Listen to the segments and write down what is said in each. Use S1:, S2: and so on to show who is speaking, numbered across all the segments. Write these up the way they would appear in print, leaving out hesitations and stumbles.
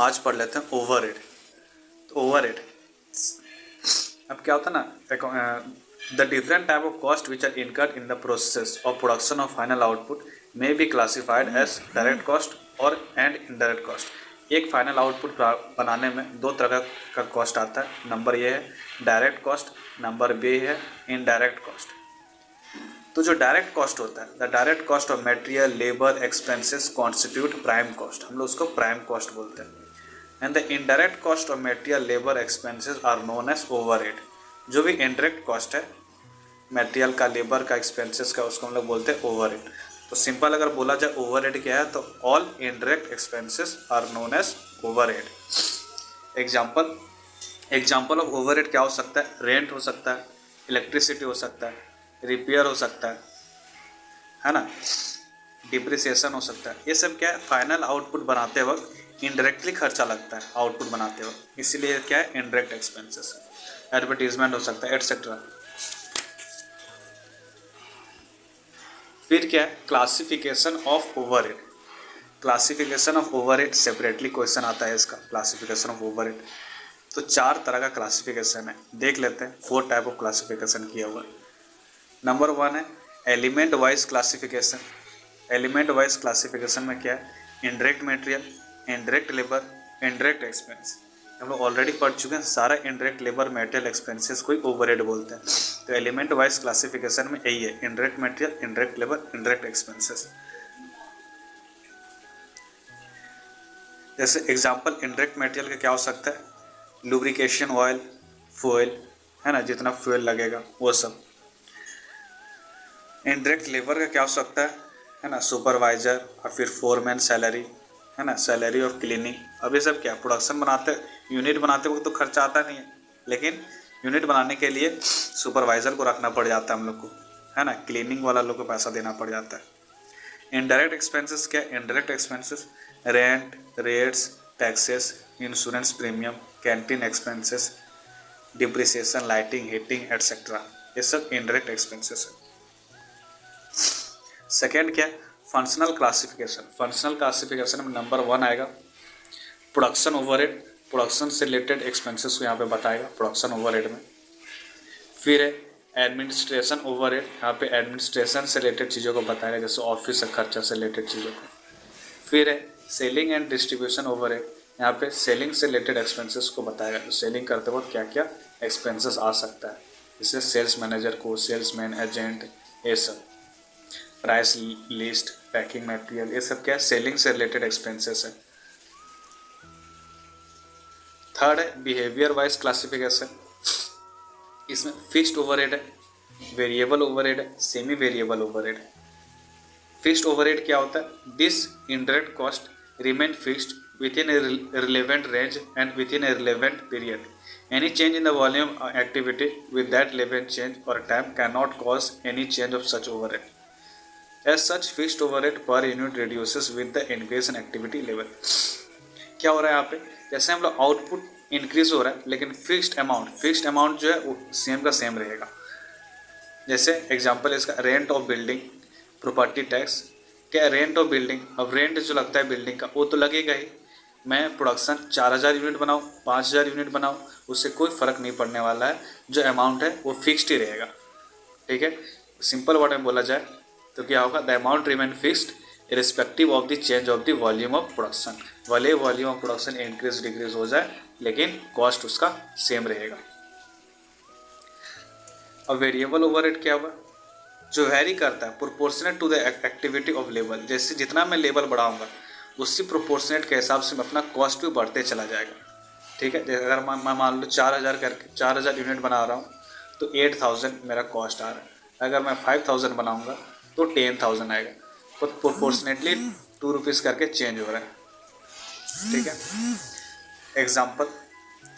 S1: आज पढ़ लेते हैं ओवरहेड। तो ओवरहेड अब क्या होता है ना, the different type of cost which are incurred in the process of production of final output may be classified as direct cost और एंड इनडायरेक्ट कॉस्ट। एक फाइनल आउटपुट बनाने में दो तरह का कॉस्ट आता है। नंबर ये है डायरेक्ट कॉस्ट, नंबर बी है इनडायरेक्ट कॉस्ट। तो जो डायरेक्ट कॉस्ट होता है, the direct cost of material labour expenses constitute prime cost, हम लोग उसको प्राइम कॉस्ट बोलते हैं। And the indirect cost of material labour expenses are known as overhead. जो भी इनडायरेक्ट कॉस्ट है मटेरियल का, लेबर का, एक्सपेंसेस का, उसको हम लोग बोलते हैं ओवरहेड। तो सिंपल अगर बोला जाए ओवरहेड क्या है, तो all indirect expenses are known as overhead. Example of overhead क्या हो सकता है? रेंट हो सकता है, इलेक्ट्रिसिटी हो सकता है, रिपेयर हो सकता है ना, डिप्रिसिएशन हो सकता है। ये सब क्या है, फाइनल आउटपुट बनाते वक्त इनडायरेक्टली खर्चा लगता है आउटपुट बनाते वक्त, इसीलिए क्या है इनडायरेक्ट एक्सपेंसेस। एडवर्टीजमेंट हो सकता है एटसेट्रा। फिर क्या है classification of overhead. Classification of overhead separately question आता है इसका, क्लासिफिकेशन ऑफ ओवरहेड। तो 4 तरह का क्लासिफिकेशन है, देख लेते हैं। 4 टाइप ऑफ क्लासिफिकेशन किया हुआ है। नंबर 1 है element wise classification. Element wise classification में क्या है, indirect material, indirect labour, indirect expense. हम लोग ऑलरेडी पढ़ चुके हैं, सारा इनडायरेक्ट लेबर मटेरियल एक्सपेंसेस को ओवरहेड बोलते हैं। तो एलिमेंट वाइज क्लासिफिकेशन में यही है, indirect material, indirect labour, indirect expenses. जैसे एग्जांपल इनडायरेक्ट मटेरियल का क्या हो सकता है, लुब्रिकेशन ऑयल, फ्यूल है ना, जितना फ्यूल लगेगा वो सब। इनडायरेक्ट लेबर का क्या हो सकता है ना, सुपरवाइजर और फिर फोरमैन सैलरी है ना, सैलरी ऑफ क्लीनिंग। अब ये सब क्या प्रोडक्शन बनाते, यूनिट बनाते वक्त तो खर्चा आता नहीं है, लेकिन यूनिट बनाने के लिए सुपरवाइजर को रखना पड़ जाता है हम लोग को, है ना, क्लीनिंग वाला लोग को पैसा देना पड़ जाता है। इनडायरेक्ट एक्सपेंसेस क्या, indirect expenses rent, rates, taxes, insurance premium, canteen expenses, depreciation, lighting, heating etcetera, ये सब इनडायरेक्ट एक्सपेंसेस है। सेकेंड क्या है फंक्शनल क्लासिफिकेशन। फंक्शनल क्लासिफिकेशन में नंबर 1 आएगा प्रोडक्शन ओवरहेड। प्रोडक्शन से रिलेटेड एक्सपेंसेस को यहाँ पे बताएगा प्रोडक्शन ओवरहेड में। फिर है एडमिनिस्ट्रेशन ओवरहेड, यहाँ पे एडमिनिस्ट्रेशन से रिलेटेड चीज़ों को बताएगा, जैसे ऑफिस खर्चा से रिलेटेड चीज़ों को। फिर है सेलिंग एंड डिस्ट्रीब्यूशन ओवरहेड, यहाँ पे सेलिंग से रिलेटेड एक्सपेंसेस को बताएगा, तो सेलिंग करते वक्त क्या क्या एक्सपेंसेस आ सकता है, जैसे सेल्स मैनेजर को, सेल्समैन, एजेंट, ये सब, प्राइस लिस्ट, पैकिंग मटेरियल, ये सब क्या है सेलिंग से रिलेटेड एक्सपेंसेस है। थर्ड है बिहेवियर वाइज क्लासिफिकेशन। इसमें फिक्स्ड ओवरहेड है, वेरिएबल ओवरहेड है, सेमी वेरिएबल ओवरहेड है। फिक्स्ड ओवरहेड क्या होता है, this indirect cost remain fixed with in A relevant range and with in A relevant period. Any change in the volume or activity with that relevant change or time cannot cause any change of such overhead. As such, fixed overhead per unit reduces with the increase in activity level. क्या हो रहा है यहाँ पे, जैसे हम लोग output increase हो रहा है लेकिन फिक्स्ड अमाउंट जो है वो सेम का सेम रहेगा। जैसे एग्जांपल इसका rent of building, property tax. क्या रेंट ऑफ बिल्डिंग, अब रेंट जो लगता है बिल्डिंग का वो तो लगेगा ही। मैं प्रोडक्शन 4000 यूनिट बनाऊँ, 5000 यूनिट बनाऊँ, उससे कोई फ़र्क नहीं पड़ने वाला है, जो अमाउंट है वो फिक्स्ड ही रहेगा। ठीक है, सिंपल वर्ड में बोला जाए तो क्या होगा, the amount remain fixed irrespective of the change of the volume of production. भले volume of production increase decrease हो जाए लेकिन कॉस्ट उसका सेम रहेगा। अब वेरिएबल ओवरहेड क्या हुआ, जो वेरी करता है proportionate to the activity of labour. जैसे जितना मैं लेबर बढ़ाऊंगा उसी प्रोपोर्शनेट के हिसाब से मैं अपना कॉस्ट भी बढ़ते चला जाएगा। ठीक है, जैसे अगर मैं मान लो 4000 करके 4000 यूनिट बना रहा हूँ तो 8000 मेरा कॉस्ट आ रहा है। अगर मैं 5000 बनाऊँगा तो 10000 आएगा। तो प्रोपोर्शनेटली 2 रुपीज़ करके चेंज हो रहा है। ठीक है,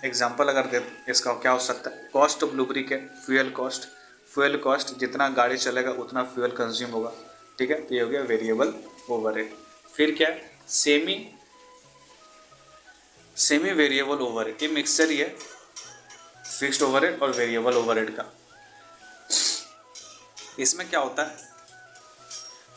S1: एग्जाम्पल अगर दे इसका क्या हो सकता है, cost of lubricant, fuel cost जितना गाड़ी चलेगा उतना फ्यूल कंज्यूम होगा। ठीक है, तो ये हो गया वेरिएबल ओवरहेड। फिर क्या है सेमी वेरिएबल ओवरहेड, ये मिक्सचर ही है फिक्स्ड ओवरहेड और वेरिएबल ओवरहेड का। इसमें क्या होता है,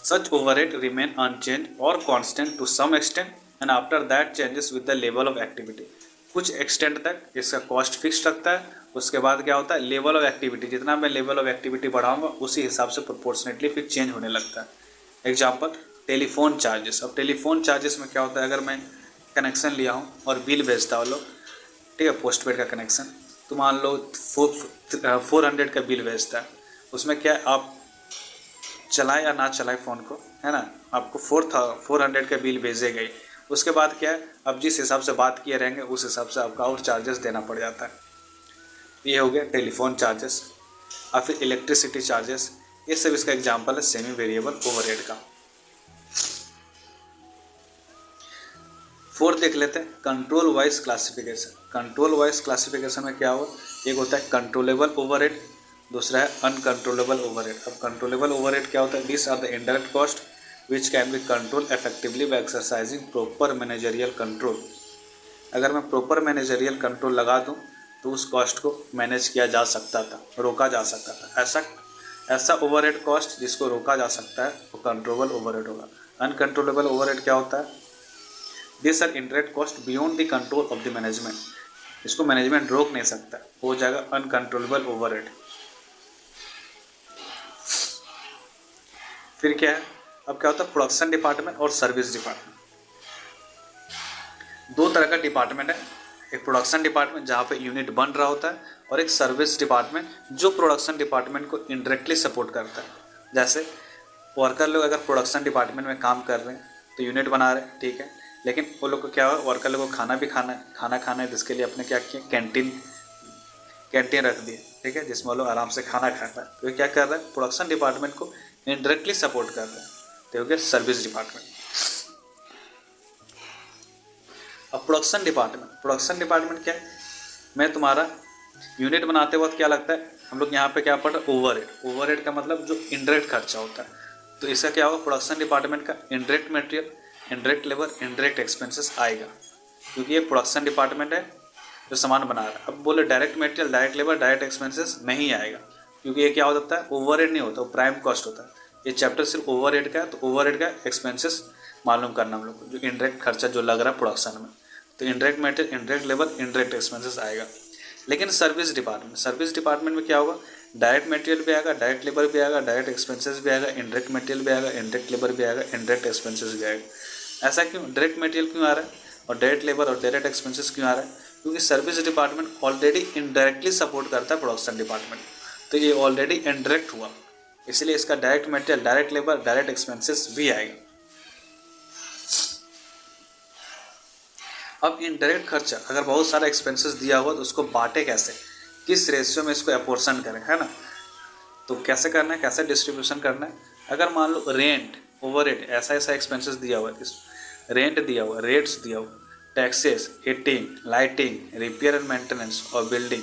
S1: सच ओवरहेड रिमेन अनचेंज और constant to some extent and after that changes with the level of activity. कुछ एक्सटेंट तक इसका कॉस्ट फिक्स रखता है, उसके बाद क्या होता है लेवल ऑफ एक्टिविटी, जितना मैं लेवल ऑफ एक्टिविटी बढ़ाऊंगा उसी हिसाब से प्रोपोर्शनेटली फिर चेंज होने लगता है। Example telephone charges. अब टेलीफोन चार्जेस में क्या होता है, अगर मैं कनेक्शन लिया हूँ और बिल भेजता हूँ लोग, ठीक है, पोस्टपेड का कनेक्शन, तो मान लो 400 का बिल भेजता है, उसमें क्या है आप चलाए या ना चलाए फ़ोन को, है ना, आपको 400 का बिल भेजेगा ही। उसके बाद क्या है, अब जिस हिसाब से बात किए रहेंगे उस हिसाब से आपका और चार्जेस देना पड़ जाता है। ये हो गया टेलीफोन चार्जेस। और फिर इलेक्ट्रिसिटी चार्जेस, ये सब इसका एग्जांपल है सेमी वेरिएबल ओवरहेड का। फोर्थ देख लेते हैं control wise classification. Control wise classification में क्या हुआ, एक होता है कंट्रोलेबल ओवरहेड, दूसरा है अनकंट्रोलेबल ओवरहेड। अब कंट्रोलेबल ओवरहेड क्या होता है, this are the indirect cost which can be control effectively by exercising proper managerial control. अगर मैं प्रॉपर मैनेजरियल कंट्रोल लगा दूं तो उस कॉस्ट को मैनेज किया जा सकता था, रोका जा सकता था। ऐसा ओवरहेड कॉस्ट जिसको रोका जा सकता है वो कंट्रोलेबल ओवरहेड होगा। अनकंट्रोलेबल ओवरहेड क्या होता है, this are indirect cost beyond the control of the management, इसको मैनेजमेंट रोक नहीं सकता, हो जाएगा अनकंट्रोलेबल ओवरहेड। फिर क्या है, अब क्या होता है प्रोडक्शन डिपार्टमेंट और सर्विस डिपार्टमेंट। दो तरह का डिपार्टमेंट है, एक प्रोडक्शन डिपार्टमेंट जहाँ पे यूनिट बन रहा होता है, और एक सर्विस डिपार्टमेंट जो प्रोडक्शन डिपार्टमेंट को इनडायरेक्टली सपोर्ट करता है। जैसे वर्कर लोग अगर प्रोडक्शन डिपार्टमेंट में काम कर रहे हैं तो यूनिट बना रहे हैं, ठीक है, लेकिन वो लोग को क्या हुआ, वर्कर लोग को खाना भी खाना है, खाना खाना है, जिसके लिए अपने क्या किया कैंटीन रख दिए, ठीक है, जिसमें वो लोग आराम से खाना खाता है। तो ये क्या कर रहा है, प्रोडक्शन डिपार्टमेंट को इनडायरेक्टली सपोर्ट कर रहे हैं, तो हो गया सर्विस डिपार्टमेंट। अब प्रोडक्शन डिपार्टमेंट क्या है, मैं तुम्हारा यूनिट बनाते वक्त क्या लगता है, हम लोग यहाँ पे क्या पढ़ रहे ओवरहेड का मतलब जो इनडायरेक्ट खर्चा होता है। तो इसका क्या होगा, प्रोडक्शन डिपार्टमेंट का indirect material, indirect labour, indirect expenses आएगा, क्योंकि ये प्रोडक्शन डिपार्टमेंट है जो सामान बना रहा है। अब बोले direct material, direct labour, direct expenses नहीं आएगा, क्योंकि ये क्या हो जाता है ओवरहेड नहीं होता, वो प्राइम कॉस्ट होता है। ये चैप्टर सिर्फ ओवरहेड का है, तो ओवरहेड का एक्सपेंसेस मालूम करना हम लोग को, जो इनडायरेक्ट खर्चा जो लग रहा है प्रोडक्शन में। तो indirect material, indirect labour, indirect expenses आएगा। लेकिन सर्विस डिपार्टमेंट में क्या होगा, डायरेक्ट मटेरियल भी आएगा, डायरेक्ट लेबर भी आएगा, डायरेक्ट एक्सपेंसेस भी आएगा, इनडायरेक्ट मटेरियल भी आएगा, इनडायरेक्ट लेबर भी आएगा, इनडायरेक्ट एक्सपेंसेस भी आएगा। ऐसा क्यों, डायरेक्ट मटेरियल क्यों आ रहा है और डायरेक्ट लेबर और डायरेक्ट एक्सपेंसेस क्यों आ रहा है, क्योंकि service department already indirectly support करता है प्रोडक्शन डिपार्टमेंट, तो ये ऑलरेडी इनडायरेक्ट हुआ, इसलिए इसका direct material, direct labour, direct expenses भी आएगा। अब इनडायरेक्ट खर्चा अगर बहुत सारा एक्सपेंसेस दिया हुआ तो उसको बांटे कैसे, किस रेशियो में इसको अपोर्शन करें, है ना। तो कैसे करना है, कैसे डिस्ट्रीब्यूशन करना है, अगर मान लो रेंट, ओवरहेड, ऐसा एक्सपेंसेस दिया हुआ है, रेंट दिया हुआ, रेट्स दिया हुआ, taxes, heating, lighting, repair and maintenance और बिल्डिंग,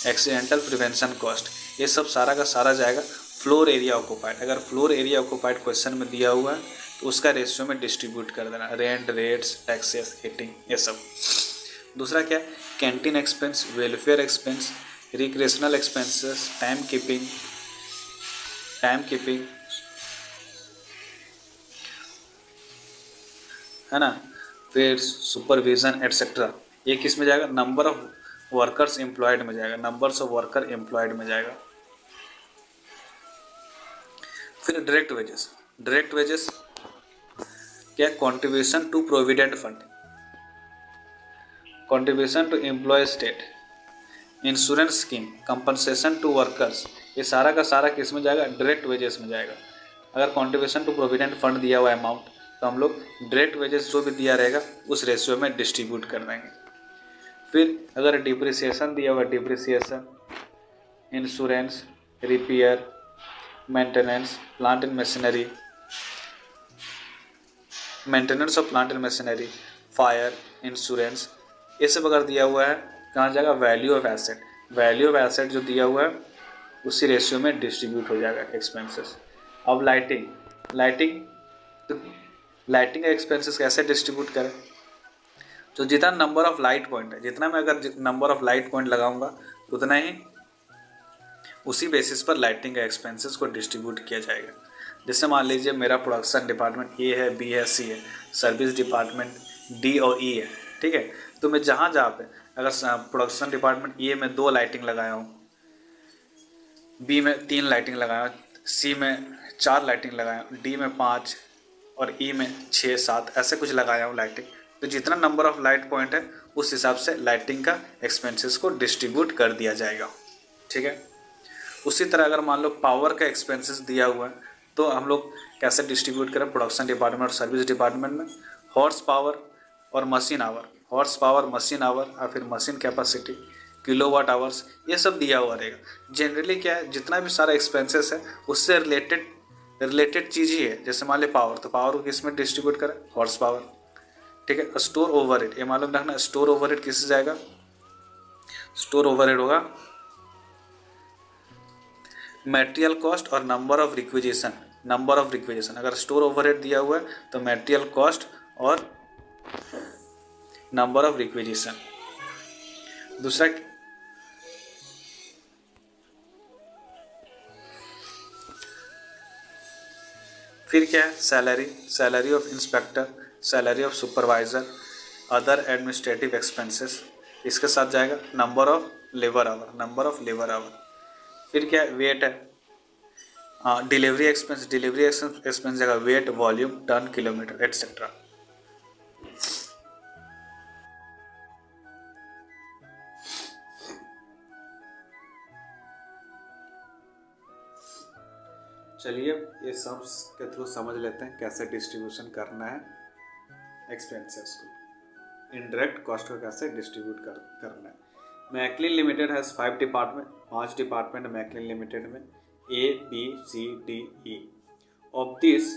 S1: एक्सीडेंटल प्रिवेंशन कॉस्ट, ये सब सारा का सारा जाएगा फ्लोर एरिया ऑक्यूपाइड। अगर फ्लोर एरिया ऑक्यूपाइड क्वेश्चन में दिया हुआ है तो उसका रेशियो में डिस्ट्रीब्यूट कर देना, रेंट, रेट्स, टैक्सेस, हीटिंग, ये सब। दूसरा क्या है, canteen expense, welfare expense, recreational expenses, time keeping, है ना, फिर सुपरविजन एटसेट्रा, ये किस में जाएगा, नंबर ऑफ वर्कर्स एम्प्लॉयड में जाएगा, नंबर्स ऑफ वर्कर एम्प्लॉयड में जाएगा। फिर डायरेक्ट वेजेस क्या, contribution to provident fund, contribution to employ state, insurance scheme, compensation to workers, ये सारा का सारा किस में जाएगा, डायरेक्ट वेजेस में जाएगा। अगर कंट्रीब्यूशन टू प्रोविडेंट फंड दिया हुआ अमाउंट तो हम लोग डायरेक्ट वेजेस जो भी दिया रहेगा उस रेशियो में डिस्ट्रीब्यूट कर देंगे। फिर अगर डिप्रिसिएशन दिया हुआ, depreciation, insurance, repair, maintenance, plant and machinery, maintenance of plant and machinery, fire, insurance, ये सब अगर दिया हुआ है कहाँ जाएगा, value of asset, value of asset जो दिया हुआ है उसी रेशियो में डिस्ट्रीब्यूट हो जाएगा एक्सपेंसेस। अब लाइटिंग का एक्सपेंसेस कैसे डिस्ट्रीब्यूट करें, तो जितना नंबर ऑफ लाइट पॉइंट है, जितना मैं अगर नंबर ऑफ लाइट पॉइंट लगाऊंगा उतना ही उसी बेसिस पर लाइटिंग का एक्सपेंसेस को डिस्ट्रीब्यूट किया जाएगा। जैसे मान लीजिए मेरा प्रोडक्शन डिपार्टमेंट ए है, बी है, सी है, सर्विस डिपार्टमेंट डी और ई है, ठीक है। तो मैं जहाँ जहाँ पे अगर प्रोडक्शन डिपार्टमेंट ए में 2 लाइटिंग लगाया हूँ, बी में 3 लाइटिंग लगाया हूँ, सी में 4 लाइटिंग लगाया हूँ, डी में 5 और ई में 6-7 ऐसे कुछ लगाया हूँ लाइटिंग, तो जितना नंबर ऑफ लाइट पॉइंट है उस हिसाब से लाइटिंग का एक्सपेंसेस को डिस्ट्रीब्यूट कर दिया जाएगा, ठीक है। उसी तरह अगर मान लो पावर का एक्सपेंसेस दिया हुआ है तो हम लोग कैसे डिस्ट्रीब्यूट करें प्रोडक्शन डिपार्टमेंट और सर्विस डिपार्टमेंट में, हॉर्स पावर और machine our, horse power machine our और फिर मशीन कैपेसिटी, किलोवाट आवर्स, ये सब दिया हुआ रहेगा। जनरली क्या है, जितना भी सारा एक्सपेंसेस है उससे रिलेटेड चीज़ ही है। जैसे मान ली पावर, तो पावर को किस में डिस्ट्रीब्यूट करें, हॉर्स पावर, ठीक है। स्टोर ओवरहेड, ये मालूम रखना, स्टोर ओवरहेड किससे जाएगा, स्टोर ओवरहेड होगा मटेरियल कॉस्ट और number of requisition, number of requisition. अगर स्टोर ओवरहेड दिया हुआ है तो मटेरियल कॉस्ट और नंबर ऑफ रिक्विजिशन। दूसरा फिर क्या है, salary, salary of inspector, salary of supervisor, other administrative expenses, इसके साथ जाएगा number of labour hour, number of labour hour. फिर क्या है, वेट है, हाँ डिलीवरी एक्सपेंस, डिलीवरी एक्सपेंस जगह weight, volume, ton, kilometre etcetera. चलिए ये सब के थ्रू समझ लेते हैं कैसे डिस्ट्रीब्यूशन करना है एक्सपेंसेस को, इनडायरेक्ट कॉस्ट को कैसे डिस्ट्रीब्यूट करना है। McLean limited has 5 department, 5 department McLean limited में, A B C D E. Of this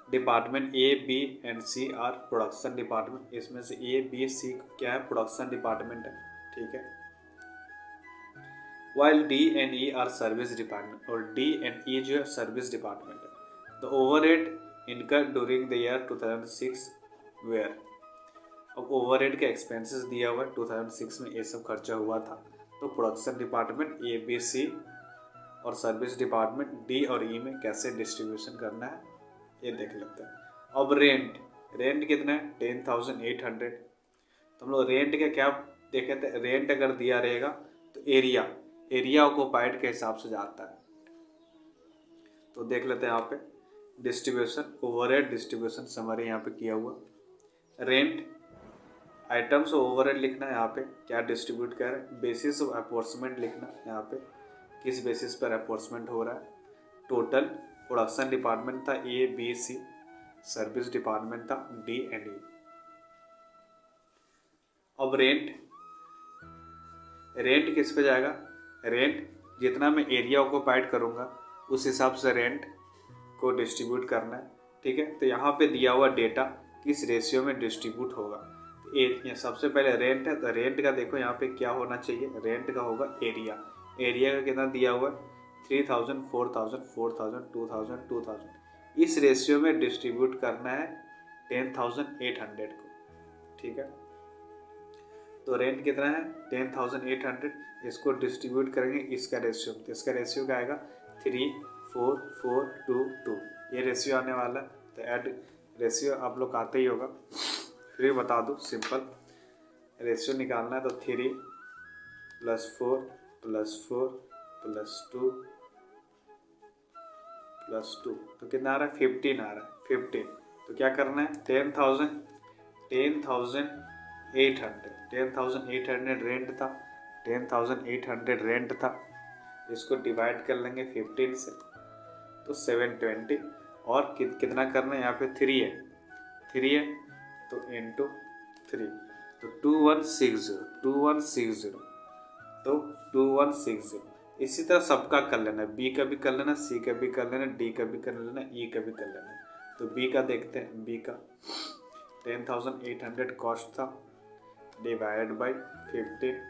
S1: department A B and C are production department, इसमें से ए बी सी क्या है, प्रोडक्शन डिपार्टमेंट है, ठीक है। While D and E R service department, और D and E जो है सर्विस डिपार्टमेंट है। The overhead incurred during the year 2006 where, अब ओवरहेड के एक्सपेंसेस दिया हुआ है 2006 में ये सब खर्चा हुआ था। तो production department A B C और सर्विस डिपार्टमेंट डी और ई में कैसे डिस्ट्रीब्यूशन करना है ये देख लेते हैं। अब रेंट, रेंट कितना है 10,800। तो हम लोग रेंट के क्या देखे थे, रेंट अगर दिया रहेगा तो एरिया ऑक्युपाइड के हिसाब से जाता है। तो देख लेते हैं यहाँ पे डिस्ट्रीब्यूशन, ओवरहेड डिस्ट्रीब्यूशन समरी यहाँ पे किया हुआ। रेंट आइटम्स ओवरहेड लिखना है यहाँ पे क्या डिस्ट्रीब्यूट कर रहे हैं, बेसिस ऑफ अपॉर्चमेंट लिखना है यहाँ पे किस बेसिस पर अपॉर्चमेंट हो रहा है। टोटल प्रोडक्शन डिपार्टमेंट था A B C, service department था डी एंड ई। अब रेंट, रेंट किस पे जाएगा, रेंट जितना मैं एरिया ऑक्युपाइड करूँगा उस हिसाब से रेंट को डिस्ट्रीब्यूट करना है, ठीक है। तो यहाँ पे दिया हुआ डेटा किस रेशियो में डिस्ट्रीब्यूट होगा। तो सबसे पहले रेंट है, तो रेंट का देखो यहाँ पे क्या होना चाहिए, रेंट का होगा एरिया, एरिया का कितना दिया हुआ है 3000, 4000, 4000, 2000, 2000, इस रेशियो में डिस्ट्रीब्यूट करना है 10,800 को, ठीक है। तो रेंट कितना है 10,800, इसको डिस्ट्रीब्यूट करेंगे इसका रेशियो, तो इसका रेशियो क्या आएगा 3, 4, 4, 2, 2, ये रेशियो आने वाला है। तो ऐड रेशियो आप लोग आते ही होगा, फिर बता दूँ सिंपल रेशियो निकालना है। तो 3 + 4 + 4 + 2 + 2, तो कितना आ रहा है 15 आ रहा है 15। तो क्या करना है 10,800 रेंट था, 10,800 रेंट था, इसको डिवाइड कर लेंगे 15 से तो 720, और कितना करना है यहाँ पे 3 है, 3 है तो इंटू 3, तो 2160, तो 2160। इसी तरह सबका कर लेना, बी का भी कर लेना, सी का भी कर लेना, डी का भी कर लेना, ई का भी कर लेना। तो बी का देखते हैं, बी का 10,800 कॉस्ट था डिवाइड बाई 15,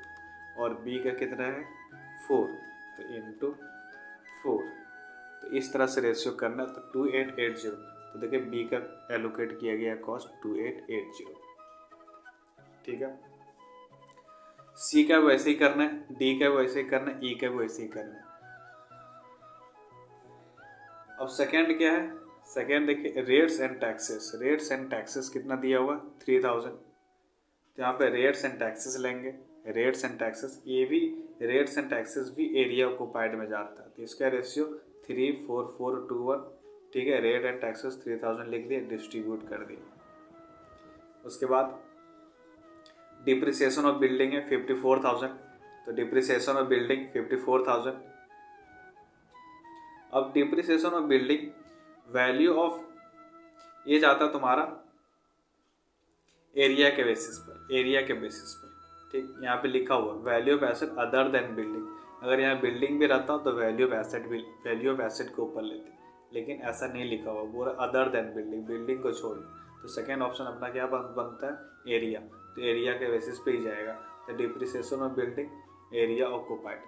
S1: और बी का कितना है 4, तो इंटू 4। तो इस तरह से रेशियो करना, तो 2880। तो देखिए बी का एलोकेट किया गया कॉस्ट 2880, ठीक है। सी का वैसे ही करना है, डी का वैसे ही करना है, ई का वैसे ही करना है। अब सेकंड क्या है, सेकेंड देखिए rates and taxes, rates and taxes कितना दिया हुआ 3000, तो यहाँ पे रेट्स एंड टैक्सेस लेंगे, रेट्स एंड टैक्सेस, ये भी रेट्स एंड टैक्सेस भी एरिया ऑक्यूपाइड में जाता है, तो इसका रेशियो 34421, ठीक है। रेट एंड टैक्सेस 3000 लिख दिए, डिस्ट्रीब्यूट कर दिए। उसके बाद डिप्रिसिएशन ऑफ बिल्डिंग है 54,000, तो डिप्रिसिएशन ऑफ बिल्डिंग 54,000। अब depreciation of building value of ये जाता तुम्हारा एरिया के बेसिस पर, एरिया के बेसिस पर, ठीक। यहाँ पे लिखा हुआ value of asset other than building, अगर यहाँ बिल्डिंग भी रहता तो वैल्यू ऑफ एसेट भी वैल्यू ऑफ एसेट के ऊपर लेते, लेकिन ऐसा नहीं लिखा हुआ, पूरा अदर देन बिल्डिंग, बिल्डिंग को छोड़। तो सेकेंड ऑप्शन अपना क्या बनता है एरिया, तो एरिया के बेसिस पे ही जाएगा। तो depreciation of building area occupied,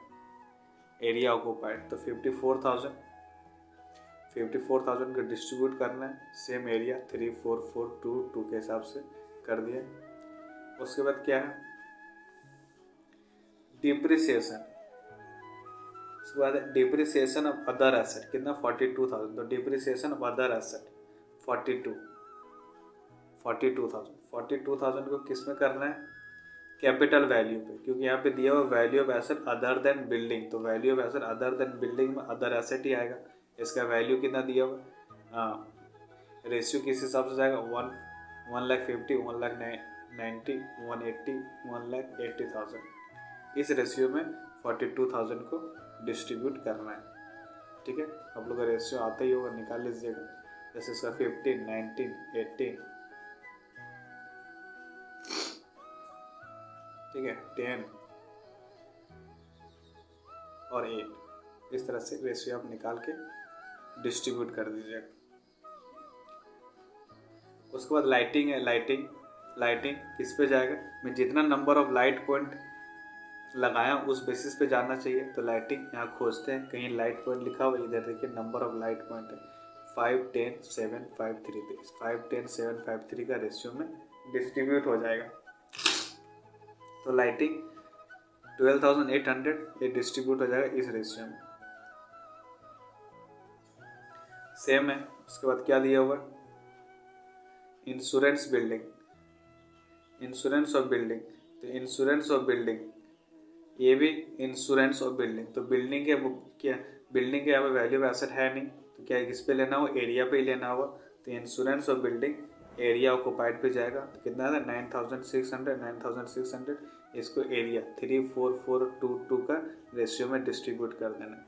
S1: area occupied, तो 54,000 को डिस्ट्रीब्यूट करना है, सेम एरिया 34422 के हिसाब से कर दिया। उसके बाद क्या है डिप्रिसिएशन, उसके बाद डिप्रिसिएशन ऑफ अदर एसेट कितना 42,000, तो डिप्रिसिएशन ऑफ अदर एसेट 42,000 को किस में करना है कैपिटल वैल्यू पे, क्योंकि यहाँ पे दिया हुआ value of asset other than building, तो value of asset other than building में अदर एसेट ही आएगा। इसका वैल्यू कितना दिया हुआ, रेशियो किस हिसाब से जाएगा 1,50,000, 1,90,000, 180, 1,80,000, इस रेशियो में 42,000 को डिस्ट्रीब्यूट करना है, ठीक है। आप लोग का रेशियो आता ही होगा, निकाल लीजिएगा, जैसे इसका 15, 19, 18, ठीक है, 10 और 8, इस तरह से रेशियो आप निकाल के डिस्ट्रीब्यूट कर दीजिएगा। उसके बाद लाइटिंग है, लाइटिंग किस पे जाएगा, मैं जितना नंबर ऑफ लाइट पॉइंट लगाया उस बेसिस पे जानना चाहिए, तो लाइटिंग यहाँ खोजते हैं, कहीं लाइट पॉइंट लिखा हुआ, इधर देखिए नंबर ऑफ लाइट पॉइंट है 5, 10, 7, 5, 3, 5, 10, 7, 5, 3 का रेशियो में डिस्ट्रीब्यूट हो जाएगा। तो लाइटिंग 12,800 ये डिस्ट्रीब्यूट हो जाएगा इस रेशियो में, सेम है। उसके बाद क्या दिया हुआ insurance building, insurance of building, तो इंश्योरेंस ऑफ बिल्डिंग ये भी इंश्योरेंस ऑफ बिल्डिंग, तो बिल्डिंग के क्या बिल्डिंग के यहाँ पे वैल्यू ऑफ एसेट है नहीं, तो क्या किस पे लेना हो एरिया पे ही लेना होगा, तो insurance of building area occupied पे जाएगा, तो कितना है 9,600, इसको एरिया 34422 का रेशियो में डिस्ट्रीब्यूट कर देना है।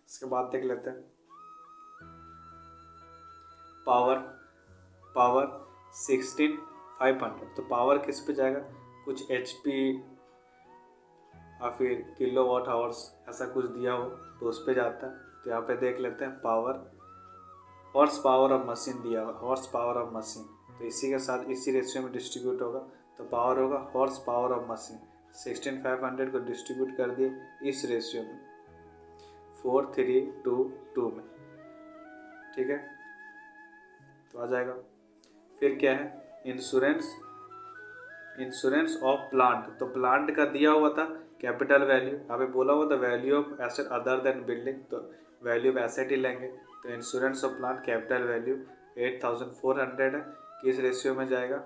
S1: इसके बाद देख लेते हैं पावर 16,500, तो पावर किस पे जाएगा, कुछ HP या फिर किलो वाट आवर्स ऐसा कुछ दिया हो तो उस पे जाता है। तो यहाँ पे देख लेते हैं power, horse power of machine दिया हुआ, हॉर्स पावर ऑफ मशीन, तो इसी के साथ इसी रेशियो में डिस्ट्रीब्यूट होगा, तो पावर होगा हॉर्स पावर ऑफ मशीन 16,500 को डिस्ट्रीब्यूट कर दिए इस रेशियो में 4,322 में, ठीक है। तो आ जाएगा। फिर क्या है इंश्योरेंस ऑफ प्लांट, तो प्लांट का दिया हुआ था कैपिटल वैल्यू, यहाँ पे बोला हुआ था value of asset other than building, तो वैल्यू ऑफ एसेट ही लेंगे, तो insurance of plant capital value 8,400 है, किस रेशियो में जाएगा,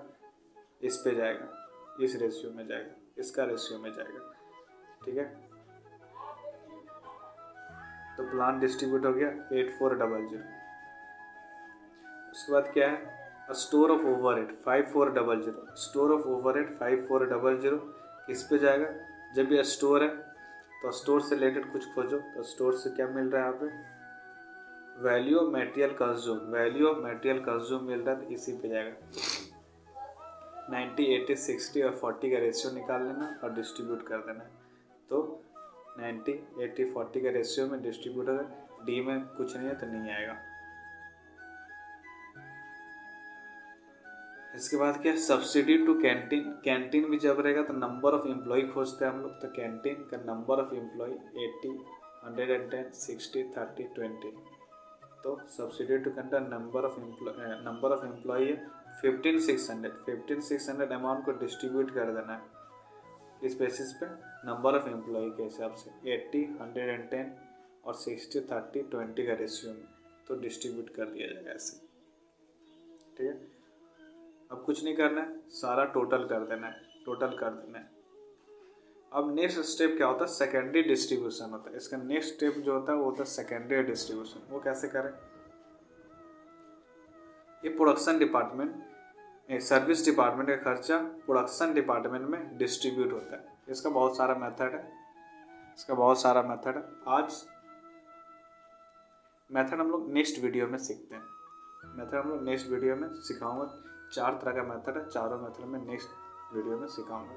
S1: इस पे जाएगा, इस रेशियो में जाएगा, इसका रेशियो में जाएगा, ठीक है। तो प्लांट डिस्ट्रीब्यूट हो गया 8,400। उसके बाद क्या है store of overhead 5,400, store of overhead 5,400 किस पे जाएगा, जब ये स्टोर है तो स्टोर से रिलेटेड कुछ खोजो, तो स्टोर से क्या मिल रहा है यहाँ पे value of material consume, value of material consume मिल रहा है, तो इसी पे जाएगा 90, 80, 60 और 40 का रेशियो निकाल लेना और डिस्ट्रीब्यूट कर देना, तो 90, 80, 40 का रेशियो में डिस्ट्रीब्यूट होगा, डी में कुछ नहीं है तो नहीं आएगा। इसके बाद क्या सब्सिडी टू कैंटीन, कैंटीन भी जब रहेगा तो नंबर ऑफ एम्प्लॉय खोजते हैं हम लोग, तो कैंटीन का नंबर ऑफ एम्प्लॉय 80, 110, 60, 30, 20, तो subsidy to canteen number of employ है 15,600 अमाउंट को डिस्ट्रीब्यूट कर देना है इस बेसिस पे नंबर ऑफ एम्प्लॉय के हिसाब से 80, 110 और 60, 30, 20 का रेशियो में तो डिस्ट्रीब्यूट कर दिया जाएगा ऐसे। ठीक है, अब कुछ नहीं करना है, सारा टोटल कर देना है, टोटल कर देना है। अब नेक्स्ट स्टेप क्या होता है, सेकेंडरी डिस्ट्रीब्यूशन होता है। इसका नेक्स्ट स्टेप जो होता है वो होता है सेकेंडरी डिस्ट्रीब्यूशन। वो कैसे करें, ये प्रोडक्शन डिपार्टमेंट, सर्विस डिपार्टमेंट का खर्चा प्रोडक्शन डिपार्टमेंट में डिस्ट्रीब्यूट होता है। इसका बहुत सारा मेथड है, इसका बहुत सारा मेथड है। आज मेथड हम लोग नेक्स्ट वीडियो में सीखते हैं, मेथड हम लोग नेक्स्ट वीडियो में सिखाऊंगा। 4 तरह का मेथड है, चारों मेथड में नेक्स्ट वीडियो में सिखाऊंगा।